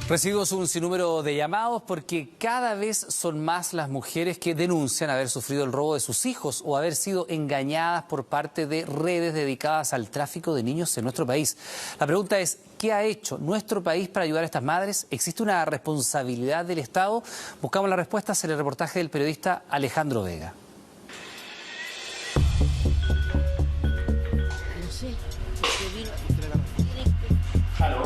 Recibimos un sinnúmero de llamados porque cada vez son más las mujeres que denuncian haber sufrido el robo de sus hijos o haber sido engañadas por parte de redes dedicadas al tráfico de niños en nuestro país. La pregunta es, ¿qué ha hecho nuestro país para ayudar a estas madres? ¿Existe una responsabilidad del Estado? Buscamos las respuestas en el reportaje del periodista Alejandro Vega.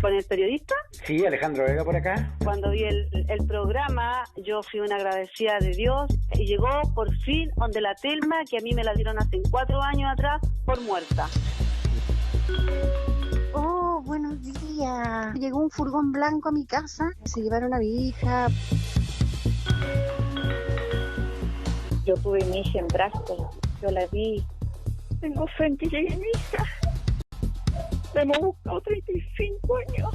¿Con el periodista? Sí, Alejandro Vega por acá. Cuando vi el programa, yo fui una agradecida de Dios y llegó por fin donde la Telma, que a mí me la dieron hace 4 años atrás, por muerta. Oh, buenos días. Llegó un furgón blanco a mi casa, se llevaron a mi hija. Yo tuve mi hija en brazos, yo la vi. Tengo fe en que llegue mi hija. La hemos buscado 35 años.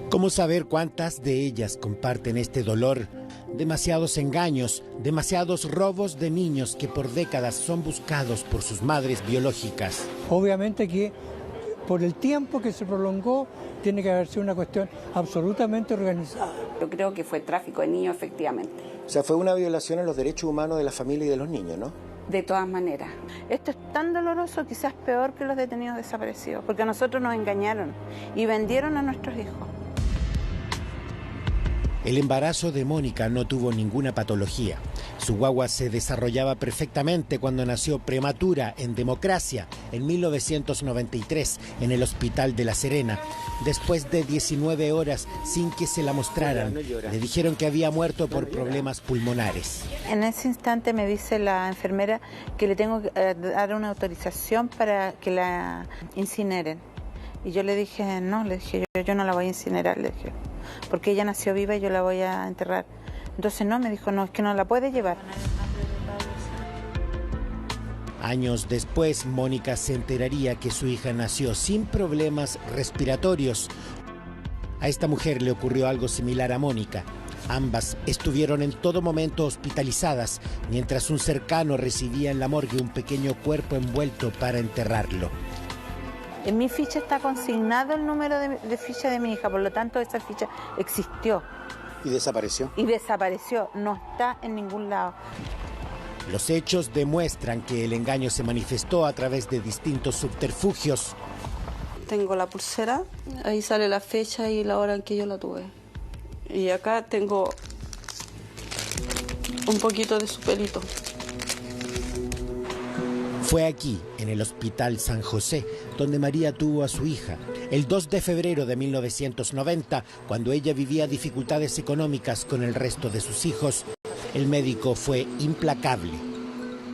¿Cómo saber cuántas de ellas comparten este dolor? Demasiados engaños, demasiados robos de niños que por décadas son buscados por sus madres biológicas. Obviamente que por el tiempo que se prolongó, tiene que haber sido una cuestión absolutamente organizada. Yo creo que fue tráfico de niños, efectivamente. O sea, fue una violación a los derechos humanos de la familia y de los niños, ¿no? De todas maneras. Esto es tan doloroso, quizás peor que los detenidos desaparecidos, porque a nosotros nos engañaron y vendieron a nuestros hijos. El embarazo de Mónica no tuvo ninguna patología. Su guagua se desarrollaba perfectamente cuando nació prematura en Democracia en 1993 en el Hospital de La Serena. Después de 19 horas sin que se la mostraran, le dijeron que había muerto por problemas pulmonares. En ese instante me dice la enfermera que le tengo que dar una autorización para que la incineren. Y yo le dije, no, le dije, yo no la voy a incinerar, le dije, porque ella nació viva y yo la voy a enterrar. Entonces no, me dijo, no, es que no la puede llevar. Años después, Mónica se enteraría que su hija nació sin problemas respiratorios. A esta mujer le ocurrió algo similar a Mónica. Ambas estuvieron en todo momento hospitalizadas, mientras un cercano recibía en la morgue un pequeño cuerpo envuelto para enterrarlo. En mi ficha está consignado el número de ficha de mi hija, por lo tanto esa ficha existió. ¿Y desapareció? Y desapareció, no está en ningún lado. Los hechos demuestran que el engaño se manifestó a través de distintos subterfugios. Tengo la pulsera, ahí sale la fecha y la hora en que yo la tuve. Y acá tengo un poquito de su pelito. Fue aquí, en el Hospital San José, donde María tuvo a su hija. El 2 de febrero de 1990, cuando ella vivía dificultades económicas con el resto de sus hijos, el médico fue implacable.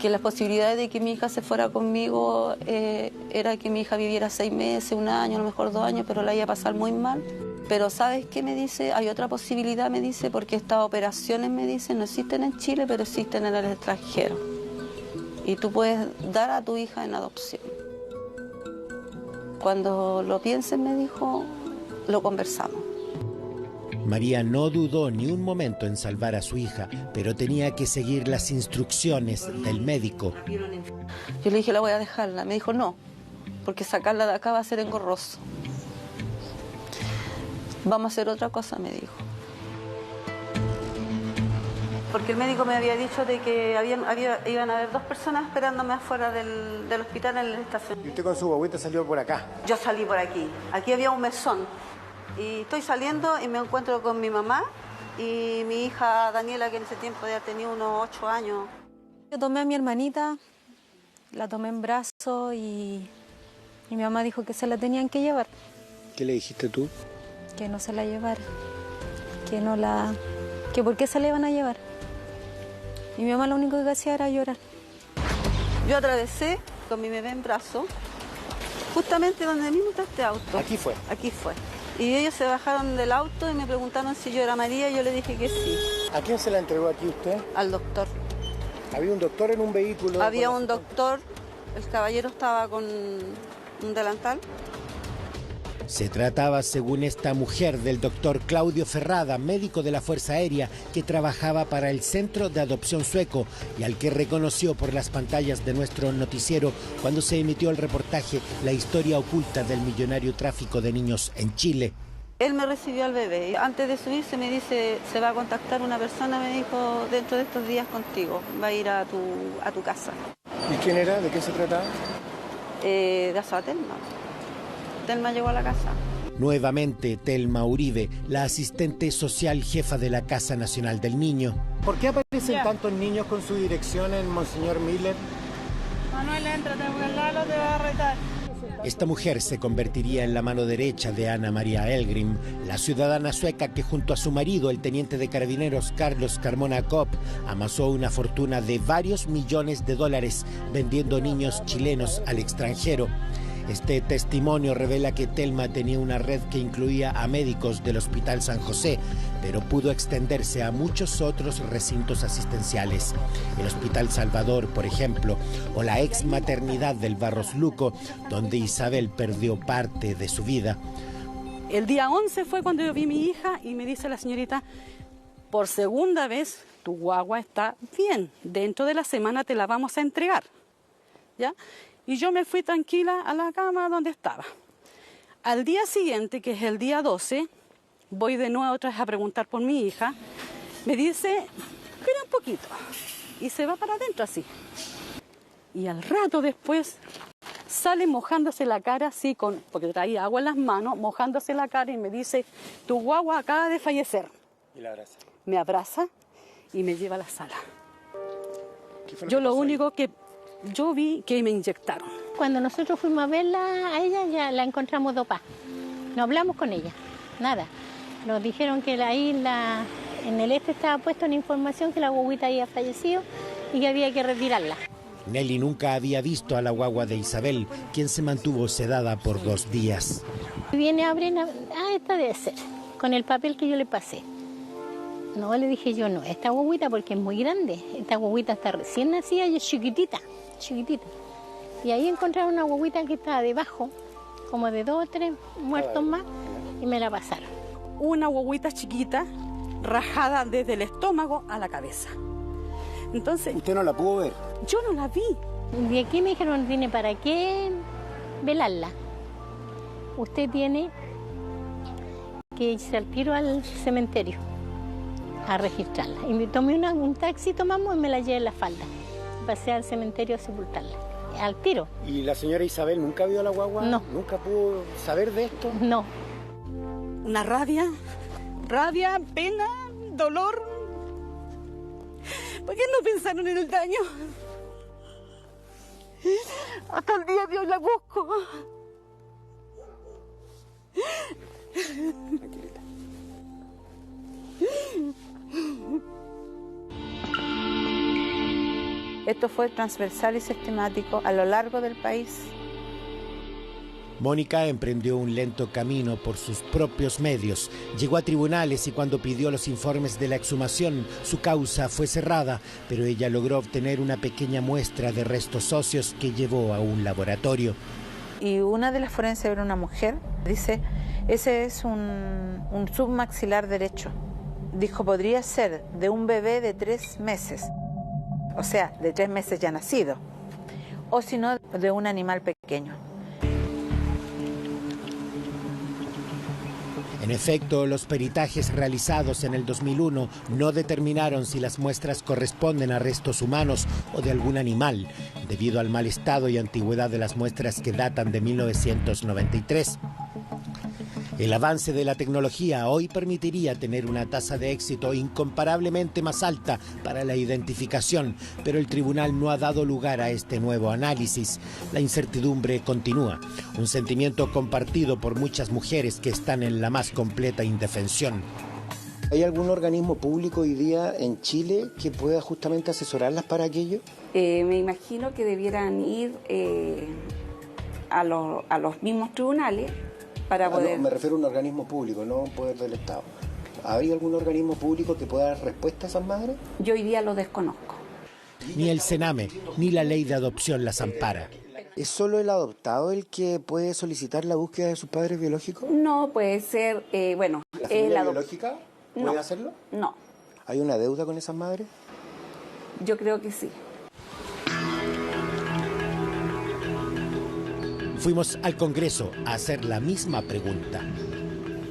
Que las posibilidades de que mi hija se fuera conmigo era que mi hija viviera 6 meses, 1 año, a lo mejor 2 años, pero la iba a pasar muy mal. Pero ¿sabes qué me dice? Hay otra posibilidad, me dice, porque estas operaciones, me dicen, no existen en Chile, pero existen en el extranjero. Y tú puedes dar a tu hija en adopción. Cuando lo piensen, me dijo, lo conversamos. María no dudó ni un momento en salvar a su hija, pero tenía que seguir las instrucciones del médico. Yo le dije, la voy a dejarla. Me dijo, no, porque sacarla de acá va a ser engorroso. Vamos a hacer otra cosa, me dijo. Porque el médico me había dicho de que iban a haber 2 personas esperándome afuera del hospital en la estación. ¿Y usted con su guaguita salió por acá? Yo salí por aquí. Aquí había un mesón. Y estoy saliendo y me encuentro con mi mamá y mi hija Daniela, que en ese tiempo ya tenía unos 8 años. Yo tomé a mi hermanita, la tomé en brazos y mi mamá dijo que se la tenían que llevar. ¿Qué le dijiste tú? Que no se la llevara. Que por qué se la iban a llevar. Y mi mamá lo único que hacía era llorar. Yo atravesé con mi bebé en brazos, justamente donde mismo está este auto. ¿Aquí fue? Aquí fue. Y ellos se bajaron del auto y me preguntaron si yo era María y yo le dije que sí. ¿A quién se la entregó aquí usted? Al doctor. ¿Había un doctor en un vehículo? Había un doctor, el caballero estaba con un delantal. Se trataba, según esta mujer, del doctor Claudio Ferrada, médico de la Fuerza Aérea que trabajaba para el Centro de Adopción Sueco y al que reconoció por las pantallas de nuestro noticiero cuando se emitió el reportaje La historia oculta del millonario tráfico de niños en Chile. Él me recibió al bebé. Antes de subirse me dice, se va a contactar una persona, me dijo, dentro de estos días contigo, va a ir a tu casa. ¿Y quién era? ¿De qué se trataba? De Telma. Telma llegó a la casa. Nuevamente, Telma Uribe, la asistente social jefa de la Casa Nacional del Niño. ¿Por qué aparecen tantos niños con su dirección en Monseñor Miller? Manuel, entrate, porque el Lalo te va a retar. Esta mujer se convertiría en la mano derecha de Ana María Elgrim, la ciudadana sueca que junto a su marido, el teniente de carabineros Carlos Carmona Kopp, amasó una fortuna de varios millones de dólares vendiendo niños chilenos al extranjero. Este testimonio revela que Telma tenía una red que incluía a médicos del Hospital San José, pero pudo extenderse a muchos otros recintos asistenciales. El Hospital Salvador, por ejemplo, o la ex maternidad del Barros Luco, donde Isabel perdió parte de su vida. El día 11 fue cuando yo vi a mi hija y me dice la señorita, por segunda vez tu guagua está bien, dentro de la semana te la vamos a entregar, ¿ya? Y yo me fui tranquila a la cama donde estaba. Al día siguiente, que es el día 12, voy de nuevo otra vez a preguntar por mi hija. Me dice, espera un poquito. Y se va para adentro así. Y al rato después sale mojándose la cara así, porque traía agua en las manos, mojándose la cara y me dice, tu guagua acaba de fallecer. Y la abraza. Me abraza y me lleva a la sala. Yo lo único que yo vi que me inyectaron. Cuando nosotros fuimos a verla a ella, ya la encontramos dopada. No hablamos con ella, nada. Nos dijeron que ahí en el estaba puesta una información que la guaguita había fallecido y que había que retirarla. Nelly nunca había visto a la guagua de Isabel, quien se mantuvo sedada por 2 días. Viene a abrir, esta debe ser, con el papel que yo le pasé. No, le dije yo, no, esta guaguita porque es muy grande. Esta guaguita está recién nacida y es chiquitita. Y ahí encontraron una guaguita que estaba debajo, como de 2 o 3 muertos más, y me la pasaron. Una guaguita chiquita, rajada desde el estómago a la cabeza. Entonces, ¿usted no la pudo ver? Yo no la vi. Y aquí me dijeron, no tiene para qué velarla. Usted tiene que irse al tiro al cementerio a registrarla. Y me tomé un taxi, tomamos y me la llevé en la falda. Pasé al cementerio a sepultarla, al tiro. ¿Y la señora Isabel nunca vio a la guagua? No. ¿Nunca pudo saber de esto? No. Una rabia, pena, dolor. ¿Por qué no pensaron en el daño? Hasta el día de hoy la busco. Tranquilita. Esto fue transversal y sistemático a lo largo del país. Mónica emprendió un lento camino por sus propios medios. Llegó a tribunales y cuando pidió los informes de la exhumación, su causa fue cerrada, pero ella logró obtener una pequeña muestra de restos óseos que llevó a un laboratorio. Y una de las forenses era una mujer, dice, ese es un submaxilar derecho. Dijo, podría ser de un bebé de 3 meses, o sea, de 3 meses ya nacido, o si no, de un animal pequeño. En efecto, los peritajes realizados en el 2001 no determinaron si las muestras corresponden a restos humanos o de algún animal, debido al mal estado y antigüedad de las muestras que datan de 1993. El avance de la tecnología hoy permitiría tener una tasa de éxito incomparablemente más alta para la identificación, pero el tribunal no ha dado lugar a este nuevo análisis. La incertidumbre continúa, un sentimiento compartido por muchas mujeres que están en la más completa indefensión. ¿Hay algún organismo público hoy día en Chile que pueda justamente asesorarlas para aquello? Me imagino que debieran ir a los mismos tribunales para poder... No, me refiero a un organismo público, no un poder del Estado. ¿Hay algún organismo público que pueda dar respuesta a esas madres? Yo hoy día lo desconozco. Ni el Sename, ni la ley de adopción las ampara. ¿Es solo el adoptado el que puede solicitar la búsqueda de sus padres biológicos? No, puede ser, bueno... ¿La familia biológica puede hacerlo? No. ¿Hay una deuda con esas madres? Yo creo que sí. Fuimos al Congreso a hacer la misma pregunta.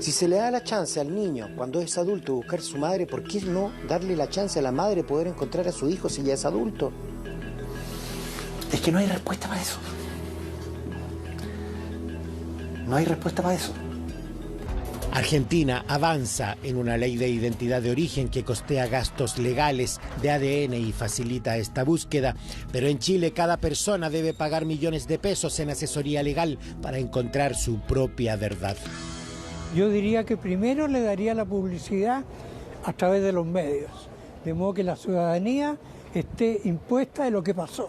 Si se le da la chance al niño, cuando es adulto, de buscar a su madre, ¿por qué no darle la chance a la madre de poder encontrar a su hijo si ya es adulto? Es que no hay respuesta para eso. No hay respuesta para eso. Argentina avanza en una ley de identidad de origen que costea gastos legales de ADN y facilita esta búsqueda, pero en Chile cada persona debe pagar millones de pesos en asesoría legal para encontrar su propia verdad. Yo diría que primero le daría la publicidad a través de los medios, de modo que la ciudadanía esté impuesta de lo que pasó.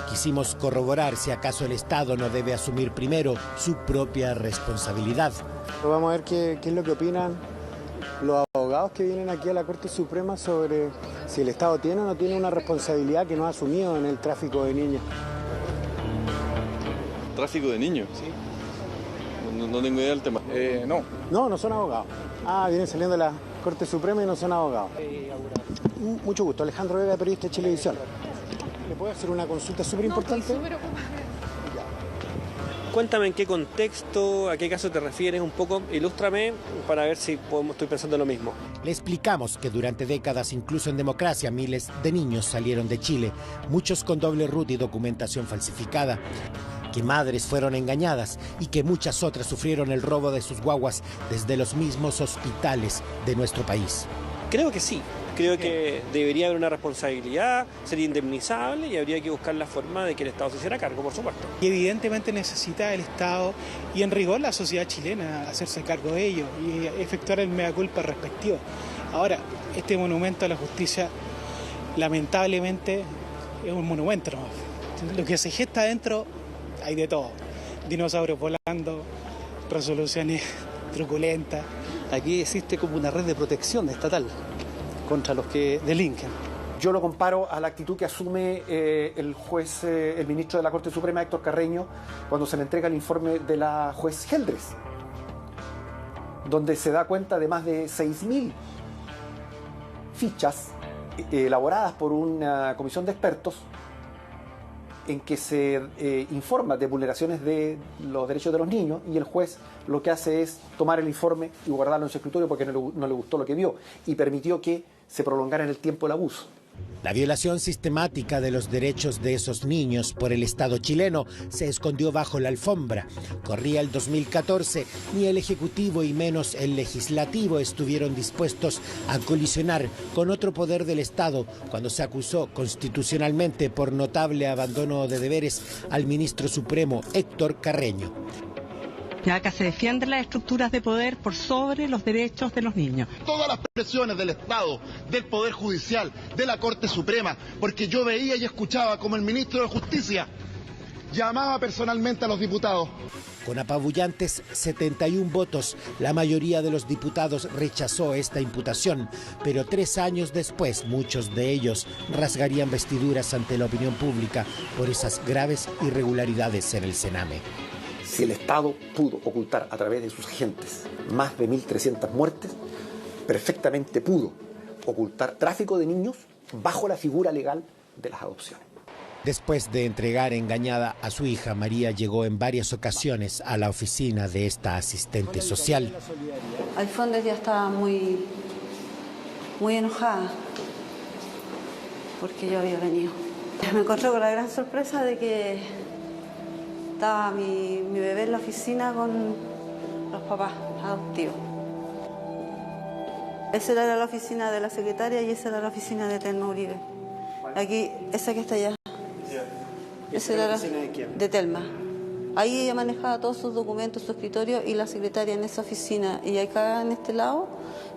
Quisimos corroborar si acaso el Estado no debe asumir primero su propia responsabilidad. Vamos a ver qué es lo que opinan los abogados que vienen aquí a la Corte Suprema sobre si el Estado tiene o no tiene una responsabilidad que no ha asumido en el tráfico de niños. ¿Tráfico de niños? Sí. No tengo idea del tema. No son abogados. Vienen saliendo de la Corte Suprema y no son abogados. Mucho gusto, Alejandro Vega, periodista de Chilevisión. ¿Le puedo hacer una consulta súper importante? Cuéntame en qué contexto, a qué caso te refieres un poco, ilústrame para ver si estoy pensando lo mismo. Le explicamos que durante décadas, incluso en democracia, miles de niños salieron de Chile, muchos con doble RUT y documentación falsificada, que madres fueron engañadas y que muchas otras sufrieron el robo de sus guaguas desde los mismos hospitales de nuestro país. Creo que sí. Creo que debería haber una responsabilidad, sería indemnizable y habría que buscar la forma de que el Estado se hiciera cargo, por supuesto. Y evidentemente necesita el Estado y en rigor la sociedad chilena hacerse cargo de ello y efectuar el mea culpa respectivo. Ahora, este monumento a la justicia lamentablemente es un monumento, ¿no? Lo que se gesta adentro hay de todo, dinosaurios volando, resoluciones truculentas. Aquí existe como una red de protección estatal contra los que delinquen. Yo lo comparo a la actitud que asume el juez, el ministro de la Corte Suprema, Héctor Carreño, cuando se le entrega el informe de la juez Geldres, donde se da cuenta de más de 6.000 fichas elaboradas por una comisión de expertos en que se informa de vulneraciones de los derechos de los niños, y el juez lo que hace es tomar el informe y guardarlo en su escritorio porque no le gustó lo que vio y permitió que se prolongara en el tiempo el abuso. La violación sistemática de los derechos de esos niños por el Estado chileno se escondió bajo la alfombra. Corría el 2014, ni el Ejecutivo y menos el Legislativo estuvieron dispuestos a colisionar con otro poder del Estado cuando se acusó constitucionalmente por notable abandono de deberes al ministro supremo Héctor Carreño. Ya que se defienden las estructuras de poder por sobre los derechos de los niños. Todas las presiones del Estado, del Poder Judicial, de la Corte Suprema, porque yo veía y escuchaba como el ministro de Justicia llamaba personalmente a los diputados. Con apabullantes 71 votos, la mayoría de los diputados rechazó esta imputación, pero 3 años después, muchos de ellos rasgarían vestiduras ante la opinión pública por esas graves irregularidades en el Sename. Si el Estado pudo ocultar a través de sus agentes más de 1.300 muertes, perfectamente pudo ocultar tráfico de niños bajo la figura legal de las adopciones. Después de entregar engañada a su hija, María llegó en varias ocasiones a la oficina de esta asistente social. Al fondo ya estaba muy enojada porque yo había venido. Me encontré con la gran sorpresa de que estaba mi bebé en la oficina con los papás adoptivos. Esa era la oficina de la secretaria y esa era la oficina de Telma Uribe. Aquí, esa que está allá. Esa era la oficina de quién? De Telma. Ahí ella manejaba todos sus documentos, su escritorio y la secretaria en esa oficina. Y acá en este lado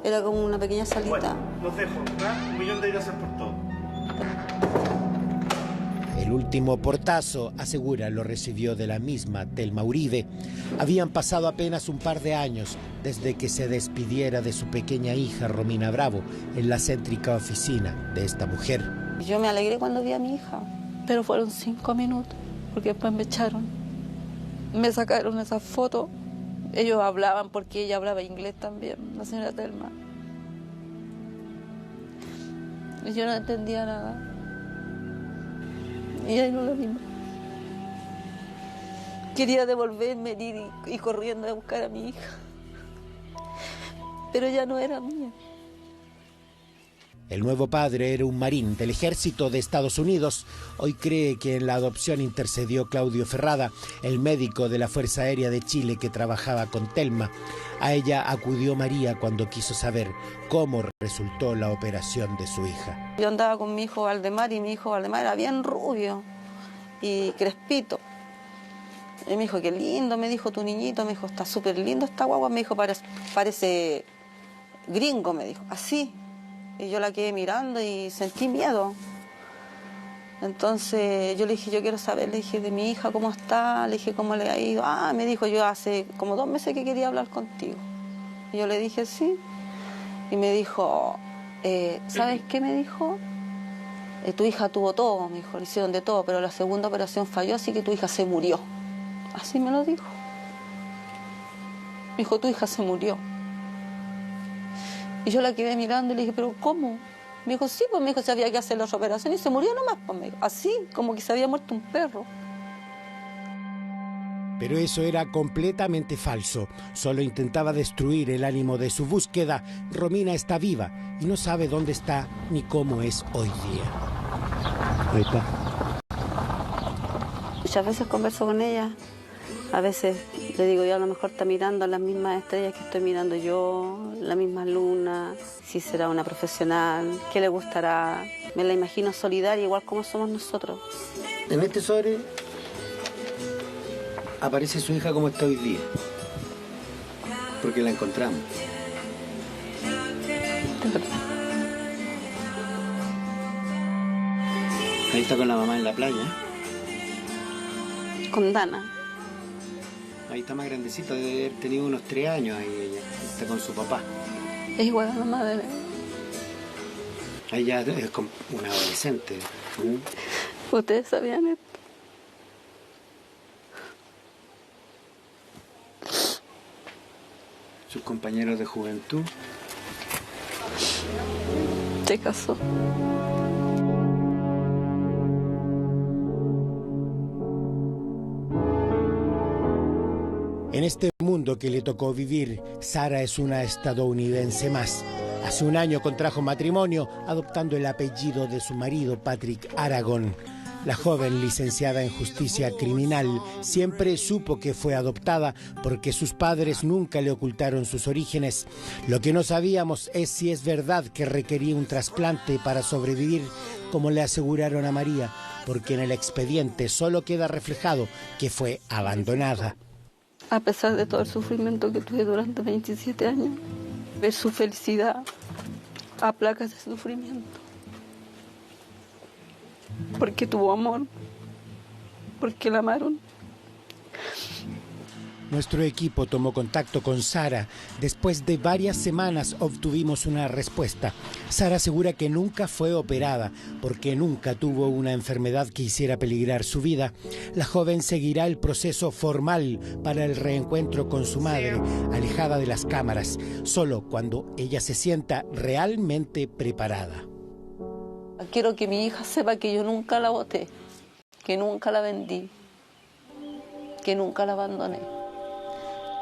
era como una pequeña salita. Bueno, los dejo. ¿Ah? 1.000.000 de gracias por todo. El último portazo, asegura, lo recibió de la misma Telma Uribe. Habían pasado apenas un par de años desde que se despidiera de su pequeña hija Romina Bravo en la céntrica oficina de esta mujer. Yo me alegré cuando vi a mi hija, pero fueron 5 minutos, porque después me echaron. Me sacaron esas fotos. Ellos hablaban porque ella hablaba inglés también, la señora Telma. Y yo no entendía nada. Y ahí no la vimos. Quería devolverme, ir y corriendo a buscar a mi hija. Pero ya no era mía. El nuevo padre era un marín del ejército de Estados Unidos. Hoy cree que en la adopción intercedió Claudio Ferrada, el médico de la Fuerza Aérea de Chile que trabajaba con Telma. A ella acudió María cuando quiso saber cómo resultó la operación de su hija. Yo andaba con mi hijo Valdemar y mi hijo Valdemar era bien rubio y crespito. Y me dijo, qué lindo, me dijo tu niñito, me dijo, está súper lindo esta guagua, me dijo, parece gringo, me dijo, así. Y yo la quedé mirando y sentí miedo. Entonces yo le dije, yo quiero saber, le dije, de mi hija, cómo está, le dije, cómo le ha ido. Ah, me dijo, yo hace como 2 meses que quería hablar contigo. Y yo le dije, sí. Y me dijo, ¿sabes qué me dijo? Tu hija tuvo todo, me dijo, le hicieron de todo, pero la segunda operación falló, así que tu hija se murió. Así me lo dijo. Me dijo, tu hija se murió. Y yo la quedé mirando y le dije, ¿pero cómo? Me dijo, sí, pues me dijo, se había que hacer la operación y se murió nomás, pues me dijo. Así, como que se había muerto un perro. Pero eso era completamente falso. Solo intentaba destruir el ánimo de su búsqueda. Romina está viva y no sabe dónde está ni cómo es hoy día. Ahí está. Muchas veces converso con ella. A veces le digo, yo a lo mejor está mirando las mismas estrellas que estoy mirando yo, la misma luna, si será una profesional, qué le gustará. Me la imagino solidaria, igual como somos nosotros. En este sobre aparece su hija como está hoy día, porque la encontramos. Ahí está con la mamá en la playa. Con Dana. Ahí está más grandecita, debe haber tenido unos 3 años ahí ella. Está con su papá. Es igual a la madre. Ahí ya es como una adolescente. ¿Ustedes sabían esto? Sus compañeros de juventud. Se casó. En este mundo que le tocó vivir, Sara es una estadounidense más. Hace 1 año contrajo matrimonio, adoptando el apellido de su marido, Patrick Aragon. La joven, licenciada en justicia criminal, siempre supo que fue adoptada porque sus padres nunca le ocultaron sus orígenes. Lo que no sabíamos es si es verdad que requería un trasplante para sobrevivir, como le aseguraron a María, porque en el expediente solo queda reflejado que fue abandonada. A pesar de todo el sufrimiento que tuve durante 27 años, ver su felicidad aplaca ese sufrimiento. Porque tuvo amor, porque la amaron. Nuestro equipo tomó contacto con Sara. Después de varias semanas obtuvimos una respuesta. Sara asegura que nunca fue operada porque nunca tuvo una enfermedad que hiciera peligrar su vida. La joven seguirá el proceso formal para el reencuentro con su madre, alejada de las cámaras, solo cuando ella se sienta realmente preparada. Quiero que mi hija sepa que yo nunca la boté, que nunca la vendí, que nunca la abandoné,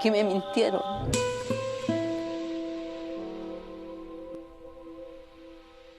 que me mintieron.